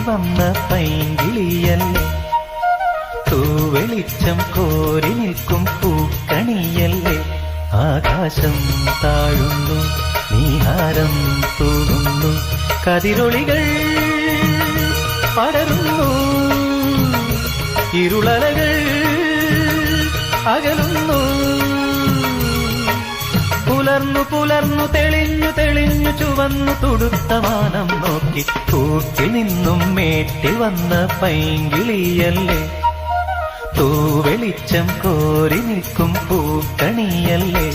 വന്ന പൈങ്കിളിയല്ലേ, തൂവെളിച്ചം കോരി നിൽക്കും പൂക്കണിയല്ലേ. ആകാശം താഴുന്നു, നീഹാരം തൂകുന്നു, കതിരൊളികൾ പടരുന്നു, ഇരുളലകൾ അകലുന്നു. പുലർന്നു പുലർന്നു തെളിഞ്ഞു തെളിഞ്ഞു ചുവന്നു തുടുത്ത വാനം നോക്കി കൂട്ടിൽ നിന്നും മേട്ടിൽ വന്ന പൈങ്കിളിയല്ലേ, തൂവെളിച്ചം കോരി നിൽക്കും പൂക്കണിയല്ലേ.